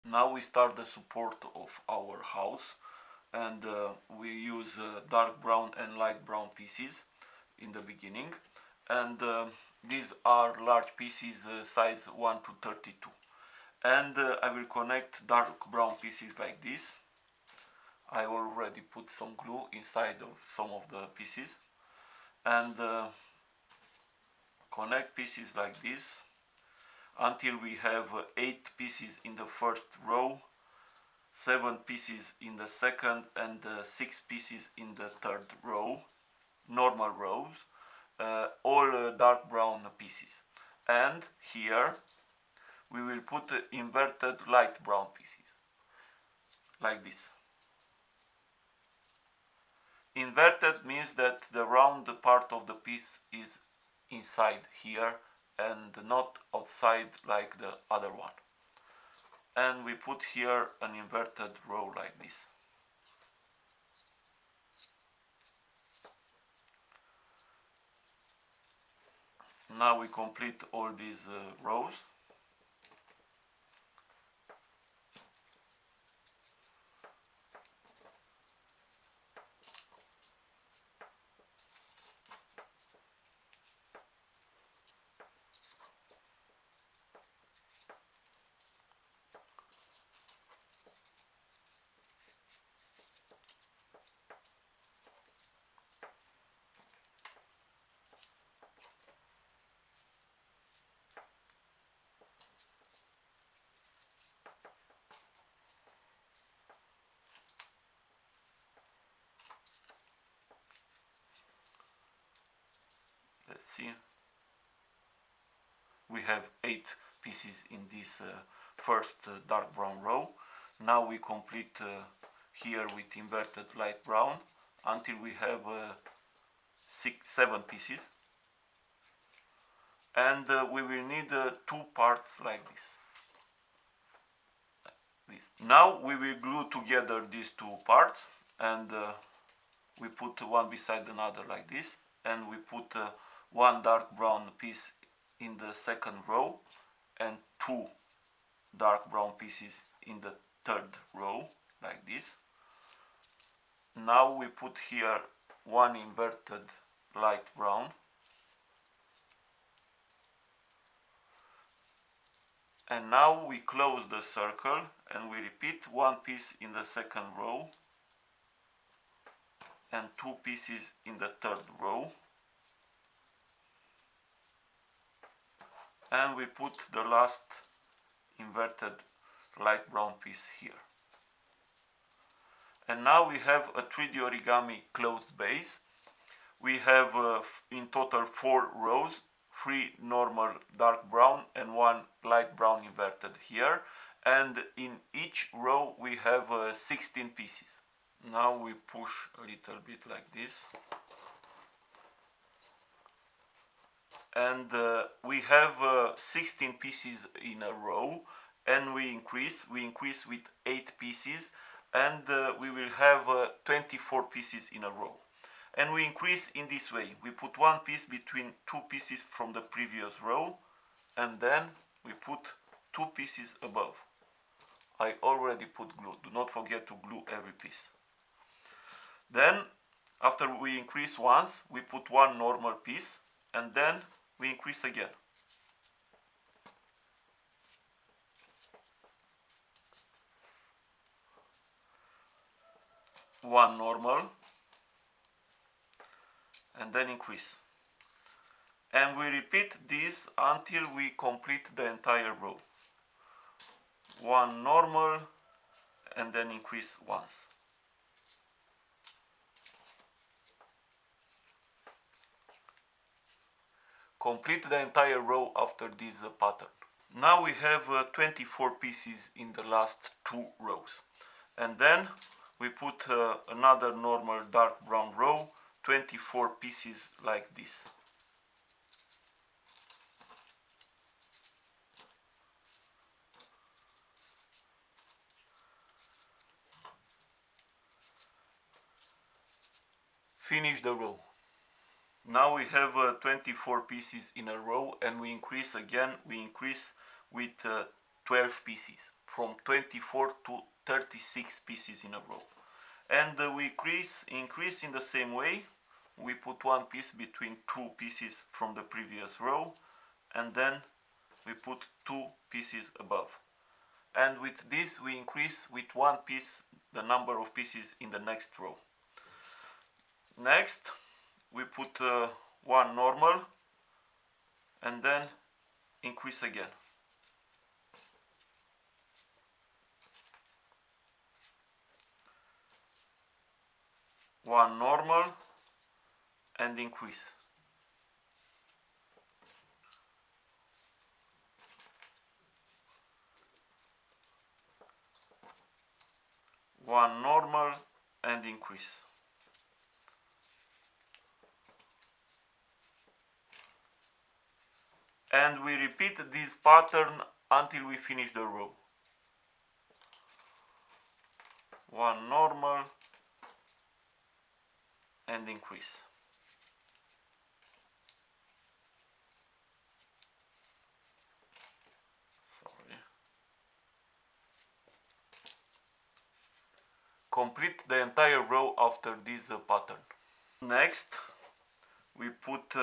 Now we start the support of our house, and we use dark brown and light brown pieces in the beginning, and these are large pieces size 1 to 32, and I will connect dark brown pieces like this. I already put some glue inside of some of the pieces, and connect pieces like this until we have 8 pieces in the first row, 7 pieces in the second, and 6 pieces in the third row, normal rows, all dark brown pieces. And here we will put inverted light brown pieces, like this. Inverted means that the round part of the piece is inside here and not outside like the other one. And we put here an inverted row like this. Now we complete all these rows. Let's see. We have 8 pieces in this first dark brown row. Now we complete here with inverted light brown until we have 7 pieces, and we will need 2 parts like this. Now we will glue together these 2 parts, and we put one beside another like this, and we put one dark brown piece in the second row and 2 dark brown pieces in the third row like this. Now we put here one inverted light brown, and now we close the circle and we repeat one piece in the second row and 2 pieces in the third row, and we put the last inverted light brown piece here. And now we have a 3D origami closed base. We have in total 4 rows, 3 normal dark brown and 1 light brown inverted here, and in each row we have 16 pieces. Now we push a little bit like this, and we have 16 pieces in a row, and we increase with 8 pieces, and we will have 24 pieces in a row. And we increase in this way. We put one piece between 2 pieces from the previous row, and then we put 2 pieces above. I already put glue. Do not forget to glue every piece. Then after we increase once, we put one normal piece, and then we increase again. One normal, and then increase. And we repeat this until we complete the entire row. One normal, and then increase once. Complete the entire row after this pattern. Now we have 24 pieces in the last 2 rows, and then we put another normal dark brown row, 24 pieces like this. Finish the row. Now we have 24 pieces in a row, and we increase again. We increase with 12 pieces. from 24 to 36 pieces in a row. And we increase in the same way. We put one piece between two pieces from the previous row, and then we put two pieces above. And with this we increase with one piece the number of pieces in the next row. Next we put one normal and then increase again. One normal and increase. One normal and increase. And we repeat this pattern until we finish the row. One normal and increase. Sorry. Complete the entire row after this pattern. Next we put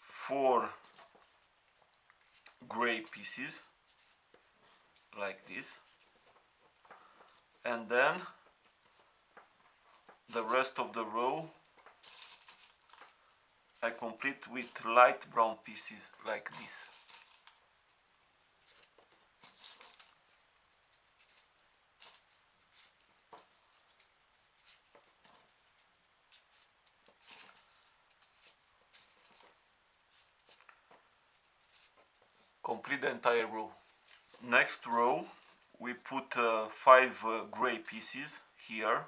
4 gray pieces like this, and then the rest of the row I complete with light brown pieces like this. Complete the entire row. Next row we put 5 gray pieces here,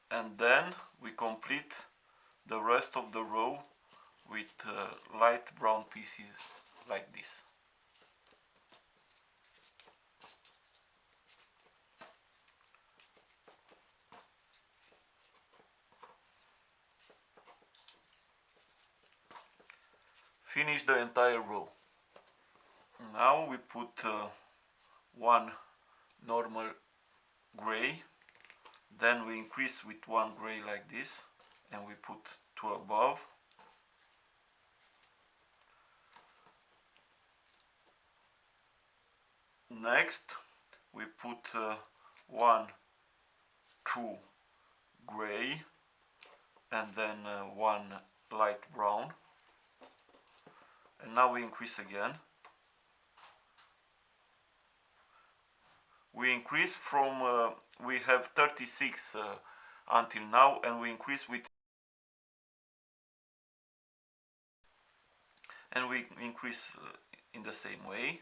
and then we complete the rest of the row with light brown pieces like this. Finish the entire row. Now we put one normal gray, then we increase with one gray like this, and we put two above. Next we put one, two gray, and then one light brown, and now we increase again. We increase from we have 36 until now, and we increase with in the same way,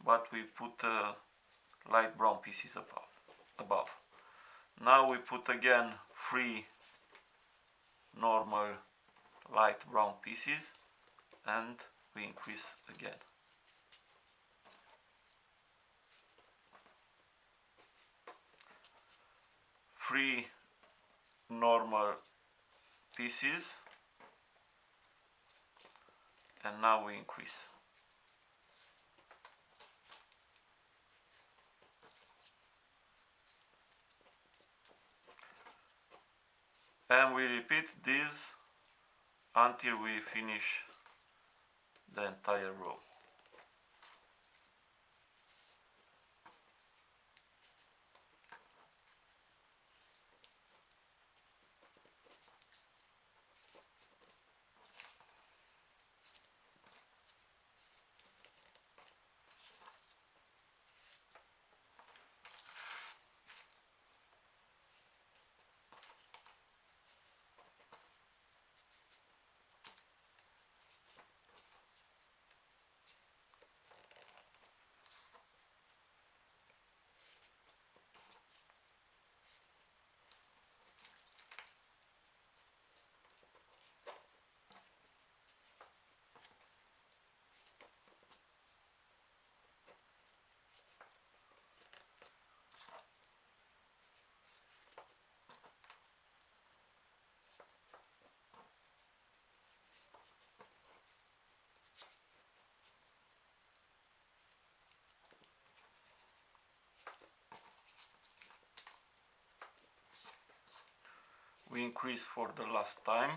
but we put light brown pieces above. Now we put again 3 normal light brown pieces, and we increase again. Three normal pieces, and now we increase. And we repeat this until we finish the entire row. we increase for the last time.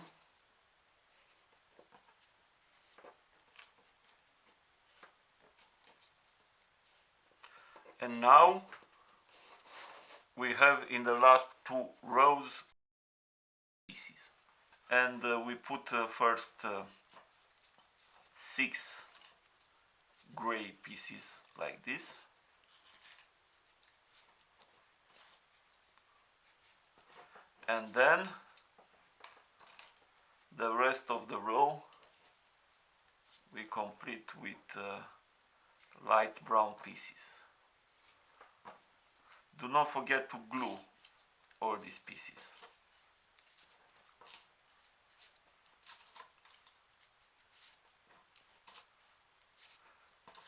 And now we have in the last two rows pieces. And we put first 6 gray pieces like this. And then the rest of the row we complete with light brown pieces. Do not forget to glue all these pieces.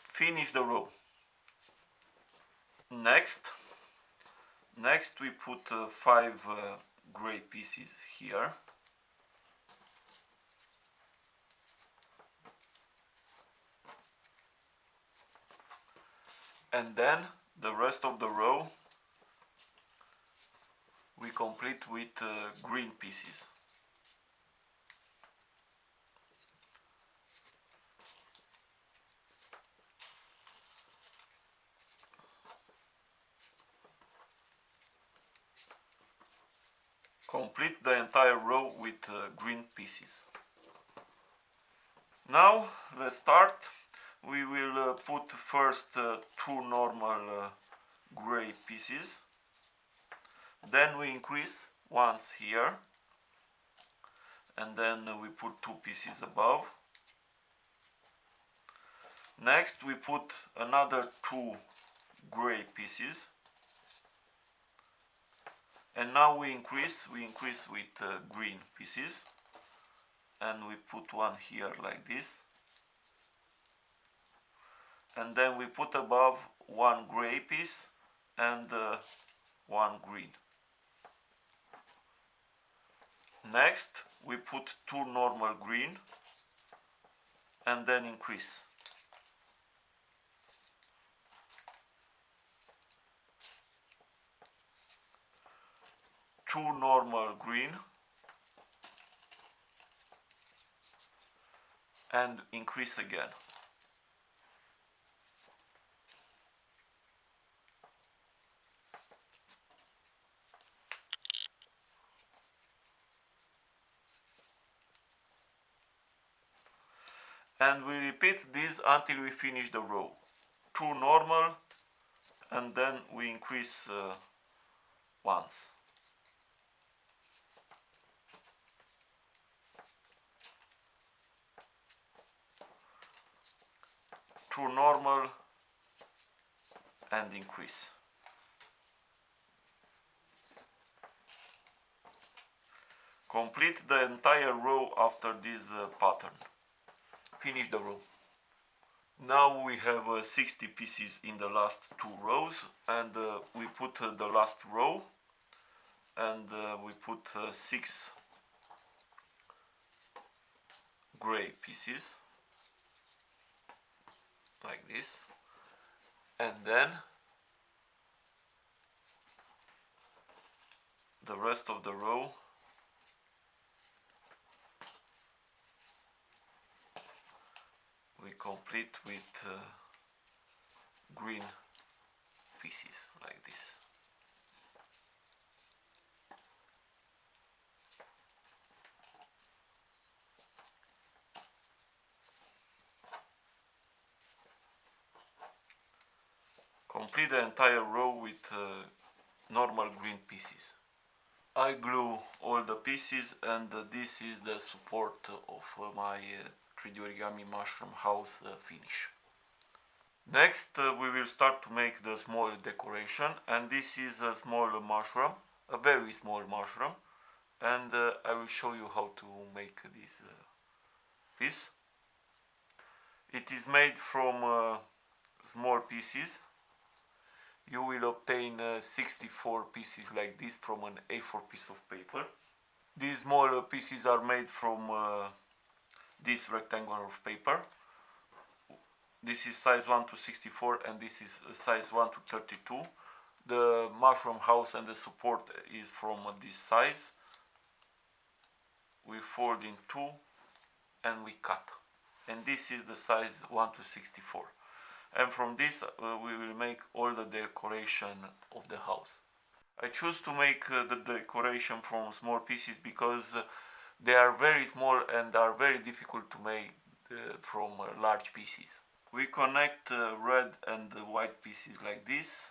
Finish the row. Next we put 5 gray pieces here. And then the rest of the row we complete with green pieces. Complete the entire row with green pieces. Now let's start. We will put first 2 normal gray pieces. Then we increase once here. And then we put 2 pieces above. Next we put another 2 gray pieces. And now we increase with green pieces. And we put one here like this. And then we put above 1 gray piece and 1 green. Next we put 2 normal green and then increase. Two normal green and increase again. And we repeat this until we finish the row. 2 normal and then we increase once. 2 normal and increase. Complete the entire row after this pattern. Finish the row. Now we have 60 pieces in the last 2 rows, and we put the last row and we put 6 gray pieces like this, and then the rest of the row we complete with green pieces like this. Complete the entire row with normal green pieces. I glue all the pieces, and this is the support of my 3D origami mushroom house finish. Next we will start to make the small decoration, and this is a small mushroom, a very small mushroom, and I will show you how to make this piece. It is made from small pieces. You will obtain 64 pieces like this from an A4 piece of paper. These small pieces are made from this rectangle of paper. This is size 1 to 64 and this is size 1 to 32. The mushroom house and the support is from this size. we fold in two and we cut. And this is the size 1:64. And from this we will make all the decoration of the house. I choose to make the decoration from small pieces because they are very small and are very difficult to make from large pieces. We connect red and white pieces like this.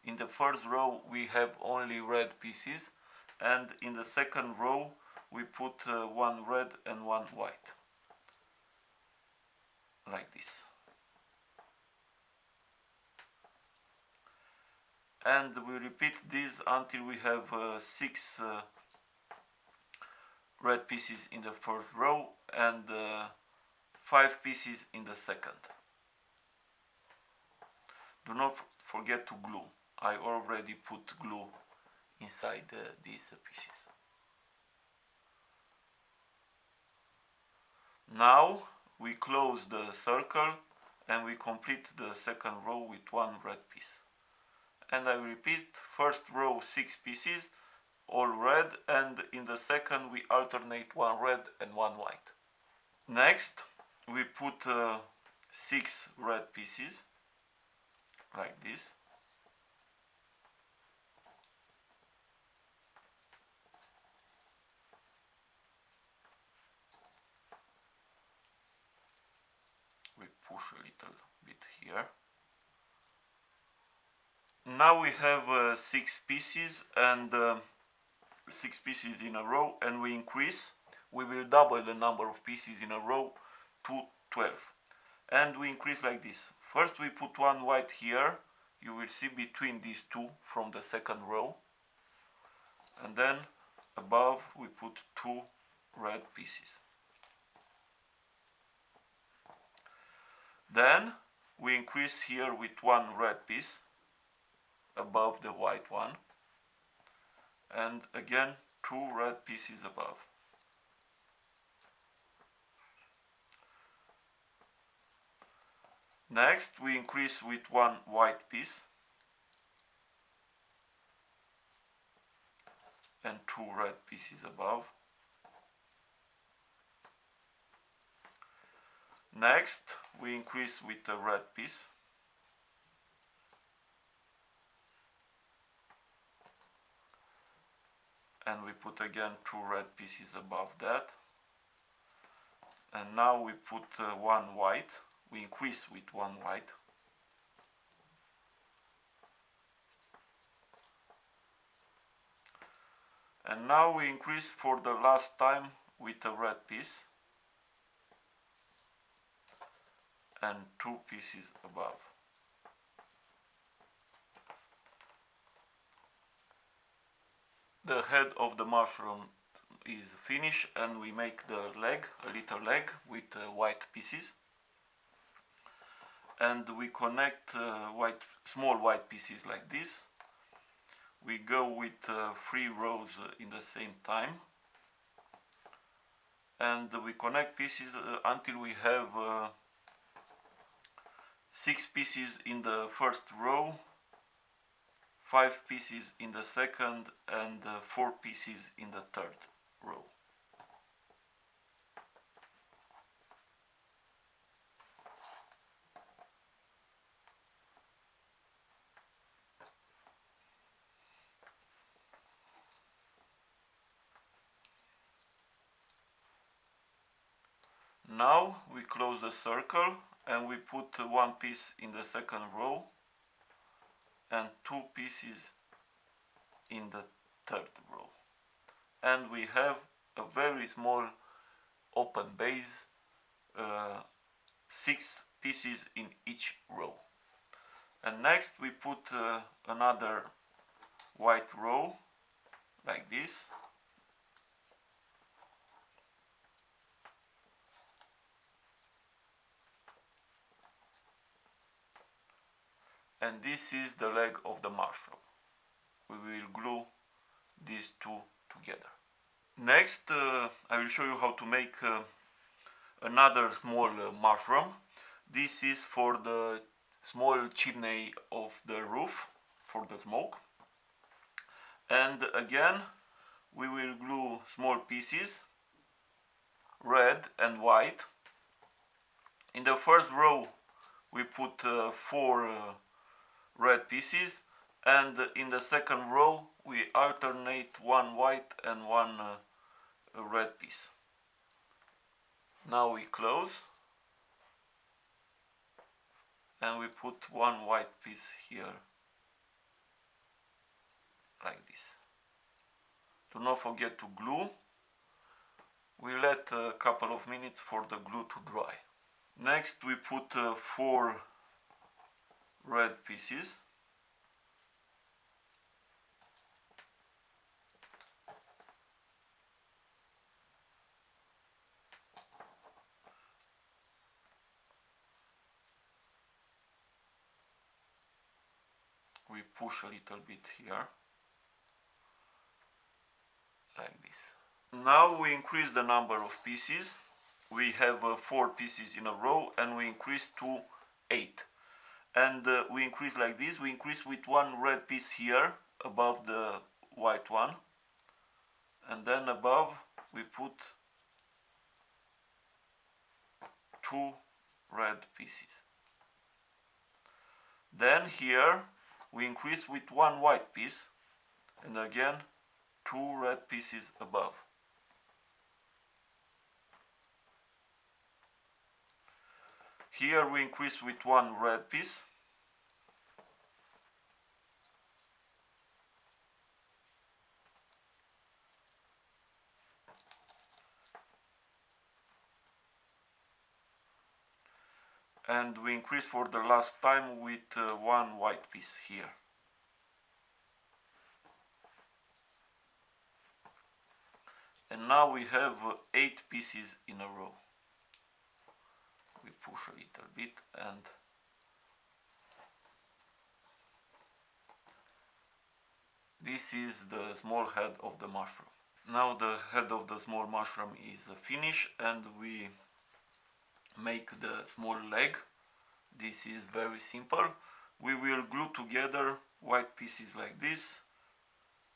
In the first row we have only red pieces, and in the second row we put one red and one white, like this. And we repeat this until we have 6 red pieces in the first row and 5 pieces in the second. Do not forget to glue. I already put glue inside these pieces. Now we close the circle and we complete the second row with one red piece. And I repeat, first row 6 pieces, all red, and in the second we alternate one red and one white. Next we put 6 red pieces like this. We push a little bit here. Now we have 6 pieces and 6 pieces in a row, and we increase. We will double the number of pieces in a row to 12. And we increase like this. First we put one white here, you will see between these two from the second row. And then above we put 2 red pieces. Then we increase here with one red piece above the white one, and again 2 red pieces above. Next we increase with one white piece and 2 red pieces above. Next we increase with a red piece and we put again 2 red pieces above that. And now we put one white. We increase with one white. And now we increase for the last time with a red piece and 2 pieces above. The head of the mushroom is finished, and we make the leg, a little leg with white pieces. And we connect small white pieces like this. We go with 3 rows in the same time. And we connect pieces until we have 6 pieces in the first row, 5 pieces in the second, and 4 pieces in the third row. Now we close the circle and we put 1 piece in the second row and 2 pieces in the third row. And we have a very small open base, 6 pieces in each row. And next we put another white row like this. And this is the leg of the mushroom. We will glue these two together. Next I will show you how to make another small mushroom. This is for the small chimney of the roof, for the smoke. And again we will glue small pieces red and white. In the first row we put 4 red pieces, and in the second row we alternate one white and one red piece. Now we close and we put one white piece here, like this. Do not forget to glue. We let a couple of minutes for the glue to dry. Next we put 4 red pieces. We push a little bit here, like this. Now we increase the number of pieces. We have 4 pieces in a row, and we increase to 8. And we increase like this. We increase with one red piece here above the white one, and then above we put 2 red pieces. Then here we increase with one white piece, and again 2 red pieces above. Here we increase with one red piece, and we increase for the last time with one white piece here. And now we have 8 pieces in a row. We push a little bit, and this is the small head of the mushroom. Now the head of the small mushroom is finished, and we make the small leg. This is very simple. We will glue together white pieces like this,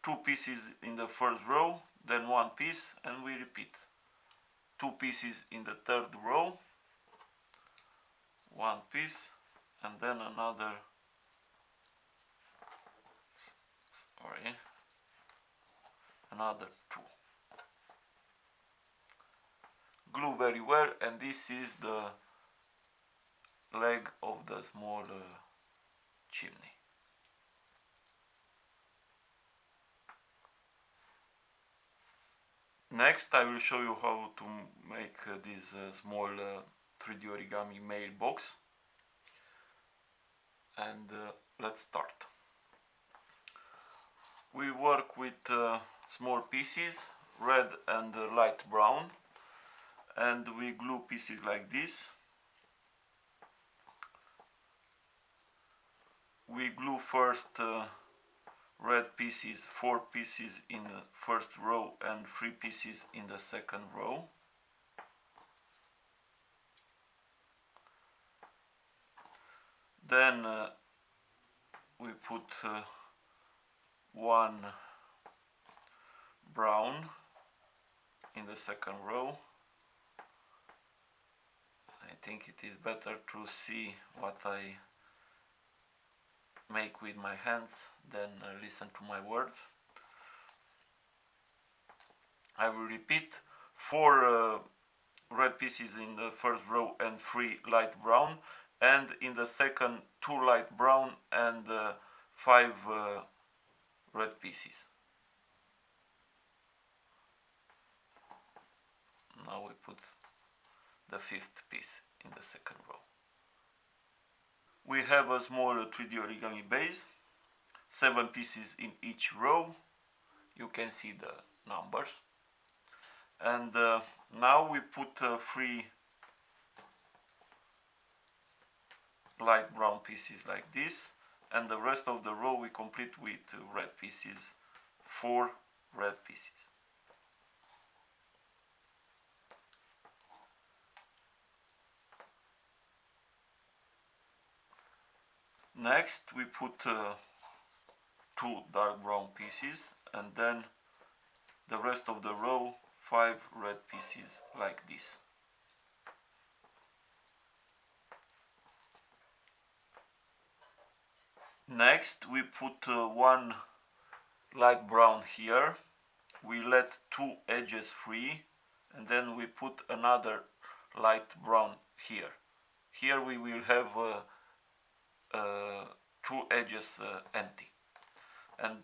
2 pieces in the first row, then 1 piece, and we repeat. 2 pieces in the third row, 1 piece, and then another, another 2. Glue very well, and this is the leg of the small chimney. Next I will show you how to make this small 3D origami mailbox, and let's start. We work with small pieces, red and light brown, and we glue pieces like this. We glue first red pieces, 4 pieces in the first row and 3 pieces in the second row. Then we put 1 brown in the second row. I think it is better to see what I make with my hands than listen to my words. I will repeat: 4 red pieces in the first row and 3 light brown, and in the second 2 light brown and 5 red pieces. Now we put the 5th piece in the second row. We have a small 3D origami base, 7 pieces in each row. You can see the numbers. And now we put 3 light brown pieces like this, and the rest of the row we complete with red pieces, 4 red pieces. Next we put 2 dark brown pieces, and then the rest of the row 5 red pieces like this. Next we put one light brown here. We let 2 edges free, and then we put another light brown here. Here we will have 2 edges empty, and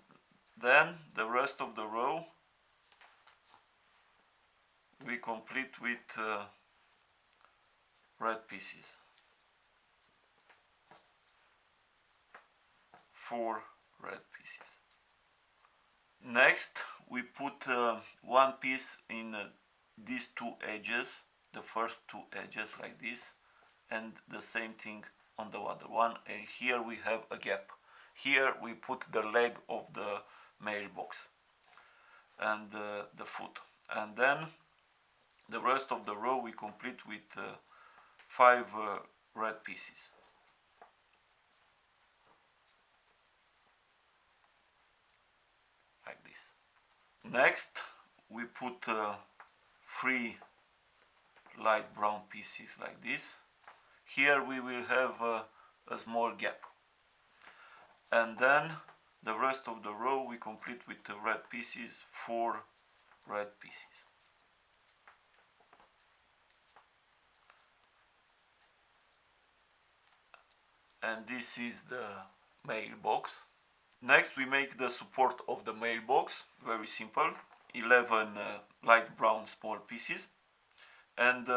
then the rest of the row we complete with red pieces. 4 red pieces. Next we put one piece in these 2 edges, the first 2 edges like this, and the same thing on the other one, and here we have a gap. Here we put the leg of the mailbox and the foot, and then the rest of the row we complete with 5 red pieces. Like this. Next we put 3 light brown pieces like this. Here we will have a small gap, and then the rest of the row we complete with the red pieces, 4 red pieces. And this is the mailbox. Next we make the support of the mailbox, very simple, 11 light brown small pieces, and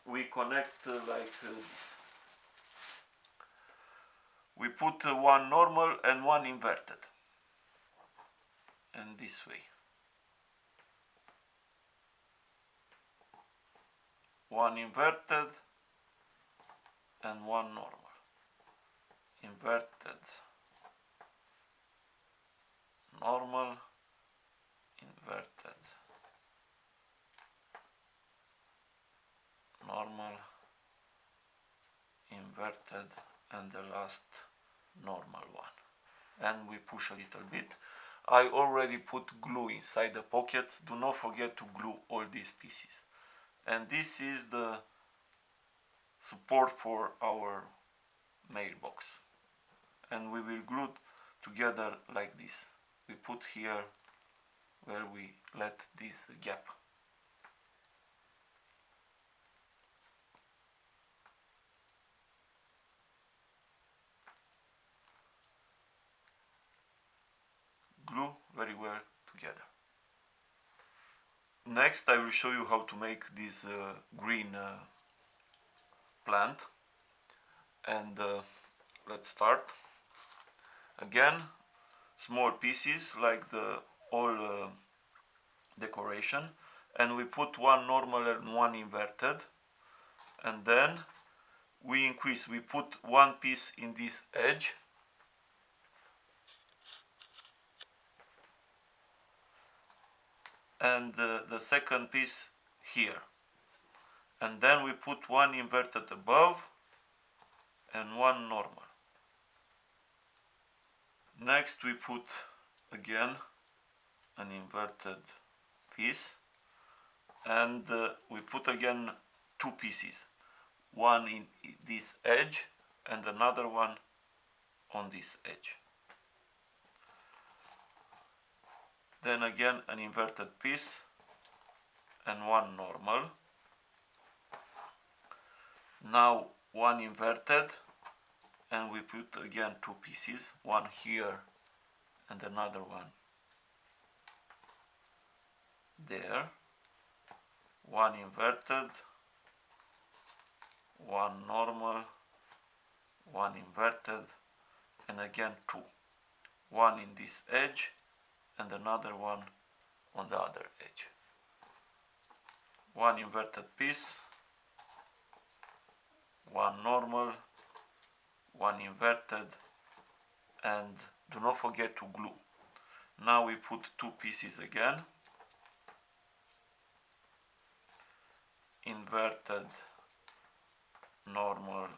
we connect like this. We put one normal and one inverted, and this way. One inverted and one normal. Inverted, normal, inverted, normal, inverted, and the last normal one. And we push a little bit. I already put glue inside the pockets. Do not forget to glue all these pieces. And this is the support for our mailbox. And we will glue together like this. We put here where we let this gap. Glue very well together. Next I will show you how to make this green plant, and let's start. Again, small pieces like the all decoration, and we put one normal and one inverted, and then we increase. We put one piece in this edge, and the second piece here, and then we put one inverted above and one normal. Next we put again an inverted piece, and we put again 2 pieces, one in this edge and another one on this edge. Then again an inverted piece and one normal. Now one inverted, and we put again 2 pieces, one here and another one there. One inverted, one normal, one inverted, and again 2. One in this edge and another one on the other edge. One inverted piece, one normal, one inverted, and do not forget to glue. Now we put 2 pieces again, inverted, normal,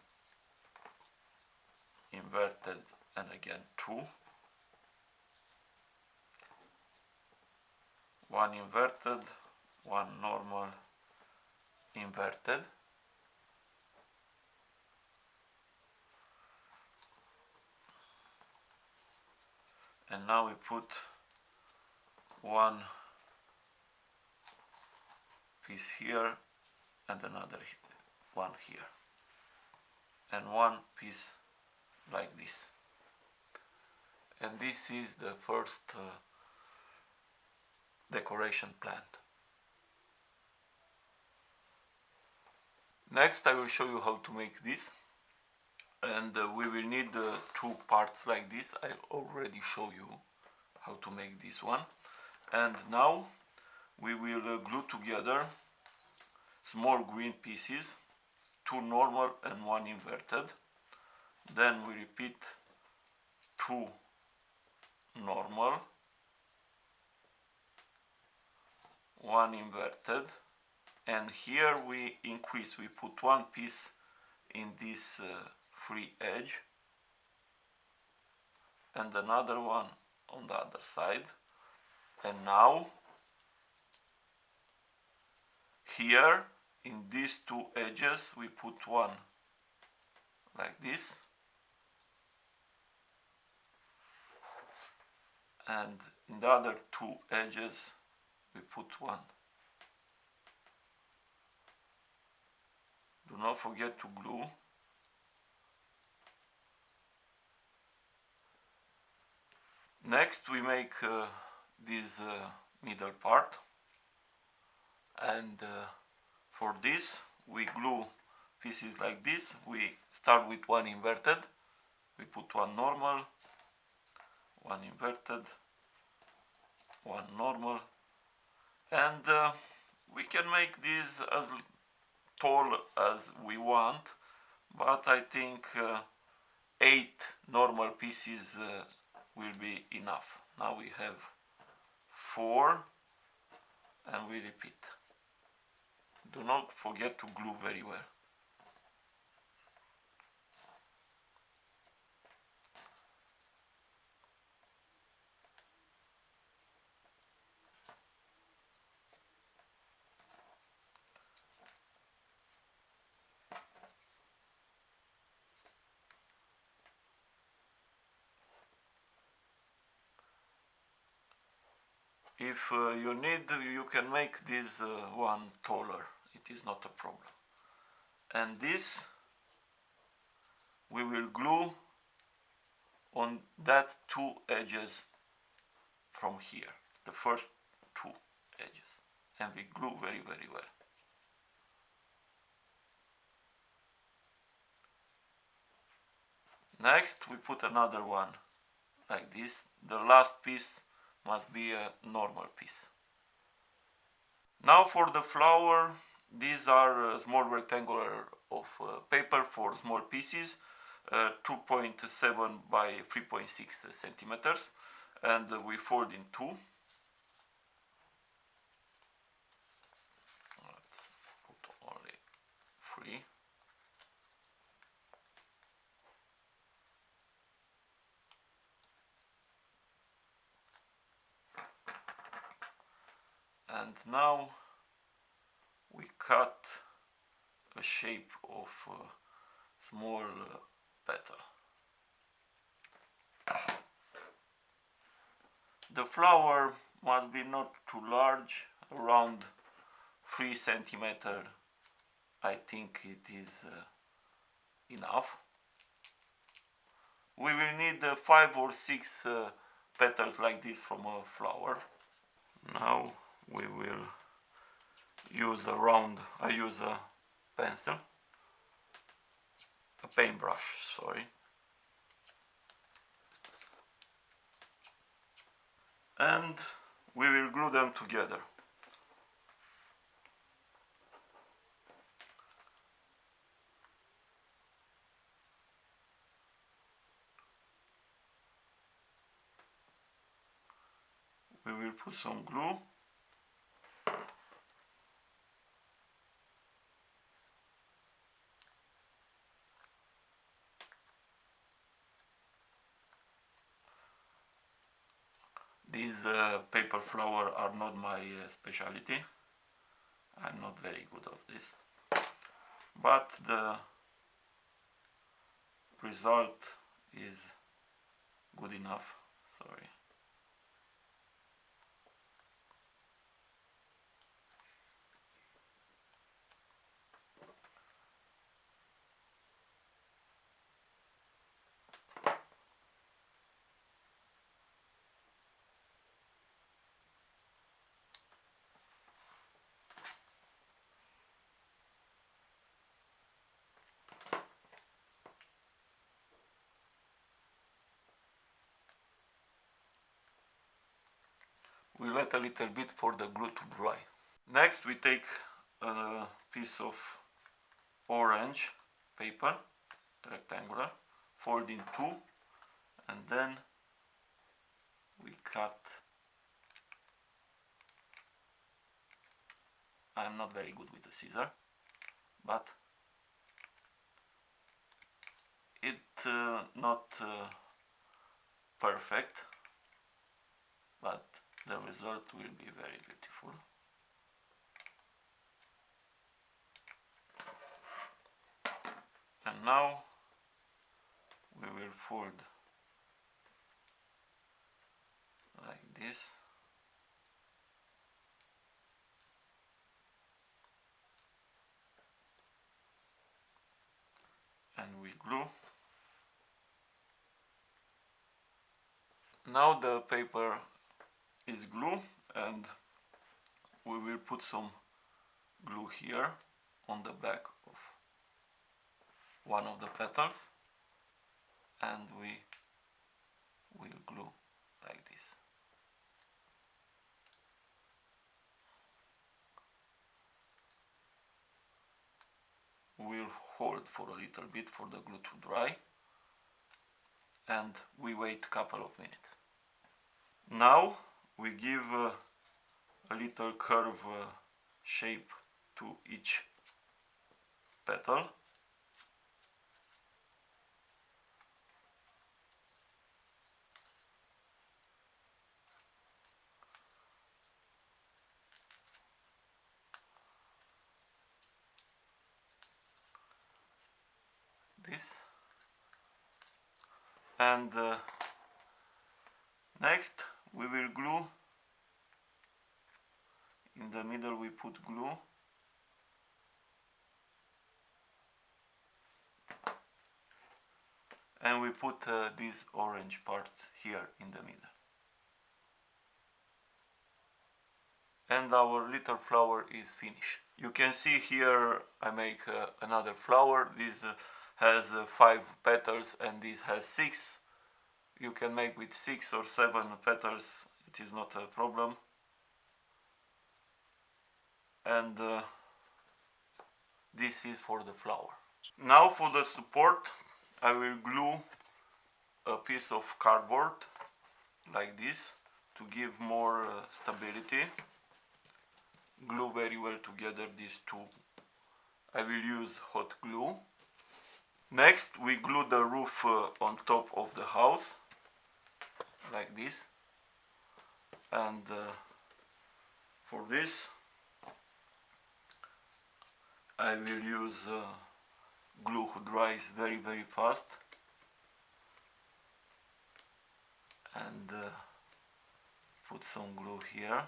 inverted, and again 2. One inverted, one normal inverted, and now we put one piece here and another one here, and one piece like this. And this is the first decoration plant. Next I will show you how to make this, and we will need two parts like this. I already show you how to make this one, and now we will glue together small green pieces, two normal and one inverted. Then we repeat two normal, one inverted, and here we increase, we put one piece in this free edge and another one on the other side. And now here in these two edges we put one like this, and in the other two edges we put one. Do not forget to glue. Next we make this middle part, and for this we glue pieces like this. We start with one inverted, we put one normal, one inverted, one normal, and we can make this as tall as we want, but I think 8 normal pieces will be enough. Now we have 4, and we repeat. Do not forget to glue very well. If you need, you can make this one taller. It is not a problem. And this we will glue on that two edges from here, the first two edges, and we glue very well. Next we put another one like this. The last piece must be a normal piece. Now for the flower, these are small rectangular of paper for small pieces, 2.7 by 3.6 centimeters, and we fold in two. Let's put only 3. And now we cut a shape of small petal. The flower must be not too large, around 3 centimeters. I think it is enough. We will need 5 or 6 petals like this from a flower. Now we will use a round, I use a pencil, a paintbrush, sorry. And we will glue them together. We will put some glue. These paper flowers are not my specialty. I'm not very good of this, but the result is good enough. Sorry. We let a little bit for the glue to dry. Next we take a piece of orange paper, rectangular, fold in two, and then we cut. I'm not very good with the scissor, but it not perfect, but the result will be very beautiful. And now we will fold like this. And we glue. Now the paper is glue, and we will put some glue here on the back of one of the petals, and we will glue like this. We'll hold for a little bit for the glue to dry, and we wait a couple of minutes. Now we give a little curve shape to each petal. This, and next we will glue. In the middle we put glue, and we put this orange part here in the middle. And our little flower is finished. You can see here I make another flower. This has 5 petals and this has 6. You can make with 6 or 7 petals, it is not a problem. And this is for the flower. Now for the support, I will glue a piece of cardboard like this to give more stability. Glue very well together these two. I will use hot glue. Next we glue the roof on top of the house like this, and for this I will use glue who dries very fast, and put some glue here.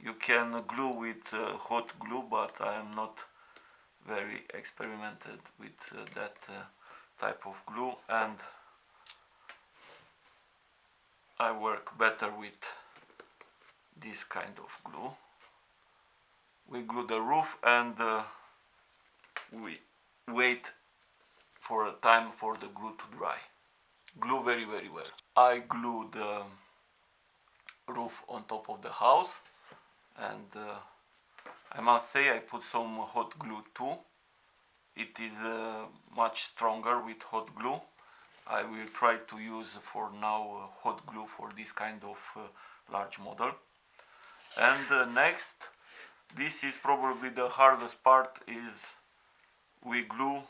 You can glue with hot glue, but I am not very experimented with that type of glue, and I work better with this kind of glue. We glue the roof, and we wait for a time for the glue to dry. Glue very well. I glue the roof on top of the house, and I must say I put some hot glue too. It is much stronger with hot glue. I will try to use for now hot glue for this kind of large model. And next, this is probably the hardest part, is we glue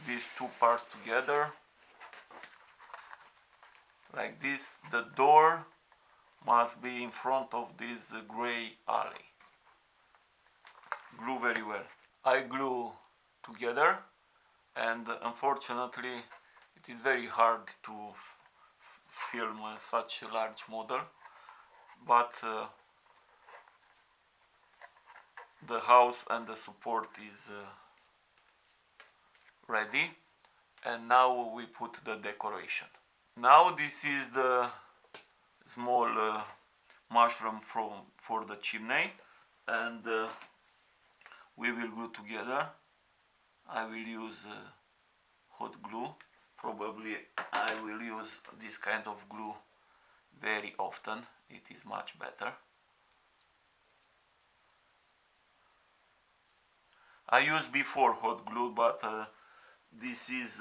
these two parts together like this. The door must be in front of this gray alley. Glue very well. I glue together, and unfortunately it is very hard to film such a large model, but the house and the support is ready, and now we put the decoration. Now this is the small mushroom for the chimney, and we will glue together. I will use hot glue. Probably I will use this kind of glue very often. It is much better. I used before hot glue, but this is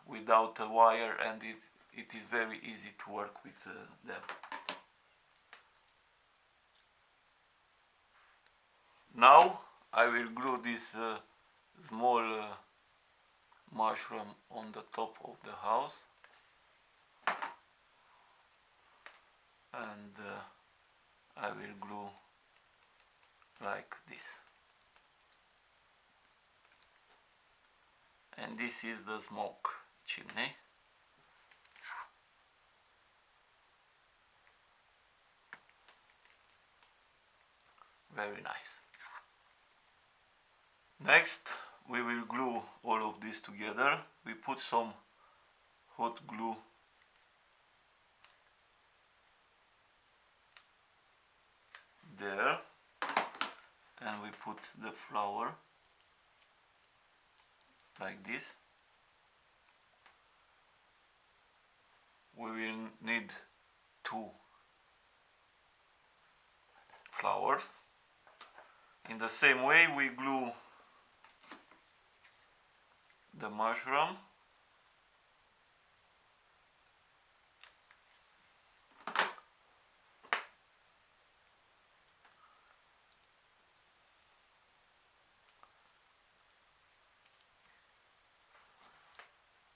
without a wire, and it is very easy to work with them. Now I will glue this small mushroom on the top of the house, and I will glue like this. And this is the smoke chimney. Very nice. Next we will glue all of this together. We put some hot glue there, and we put the flower like this. We will need 2 flowers. In the same way we glue the mushroom.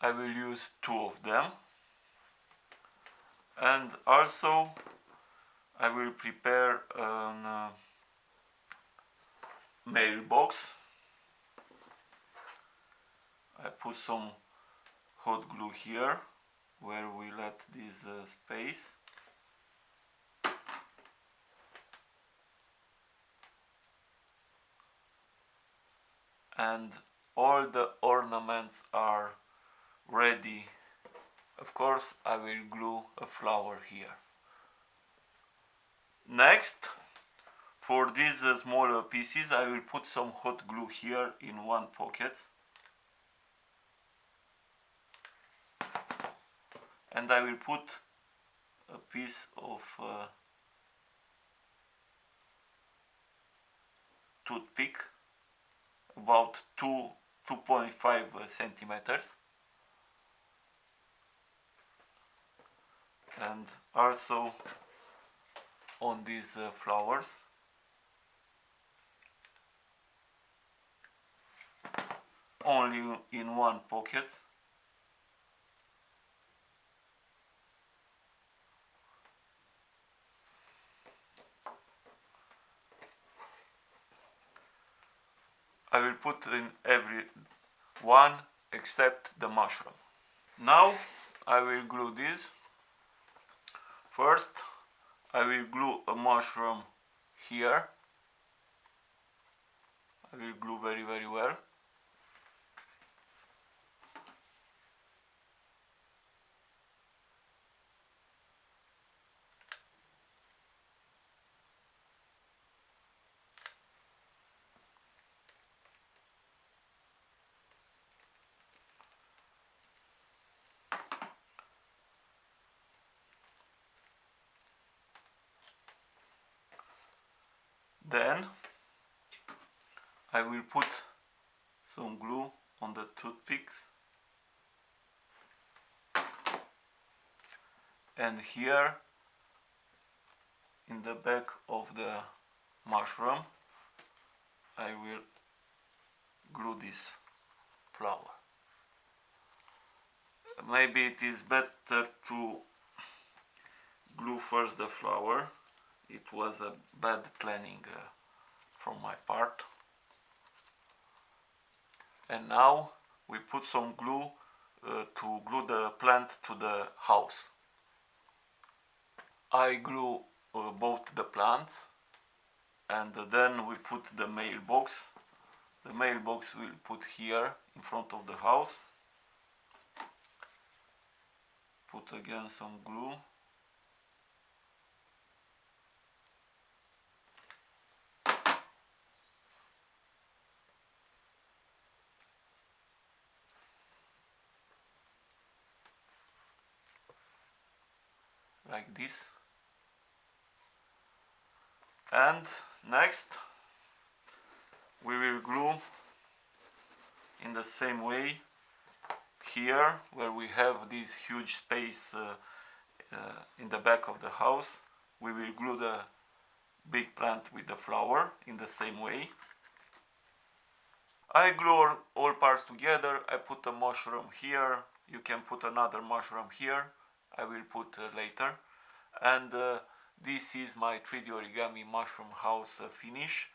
I will use 2 of them, and also I will prepare a mailbox. I put some hot glue here where we let this space, and all the ornaments are ready. Of course I will glue a flower here. Next, for these smaller pieces I will put some hot glue here in one pocket, and I will put a piece of toothpick about 2.5 centimeters, and also on these flowers. Only in one pocket. I will put in every one except the mushroom. Now I will glue this. First I will glue a mushroom here. I will glue very well. Then I will put some glue on the toothpicks, and here in the back of the mushroom I will glue this flower. Maybe it is better to glue first the flower. It was a bad planning from my part. And now we put some glue to glue the plant to the house. I glue both the plants, and then we put the mailbox. The mailbox we'll put here in front of the house. Put again some glue. Like this. And next we will glue in the same way here where we have this huge space in the back of the house. We will glue the big plant with the flower in the same way. I glue all parts together. I put a mushroom here. You can put another mushroom here. I will put later. And this is my 3D origami mushroom house finish.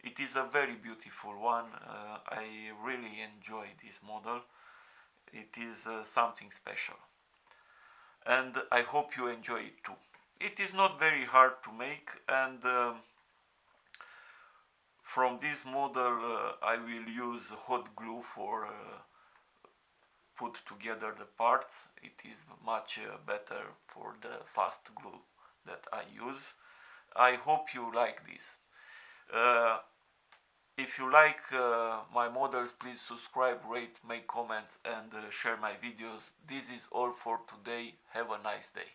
It is a very beautiful one. I really enjoy this model. It is something special. And I hope you enjoy it too. It is not very hard to make, and from this model I will use hot glue for put together the parts. It is much better for the fast glue that I use. I hope you like this. If you like my models, please subscribe, rate, make comments, and share my videos. This is all for today. Have a nice day.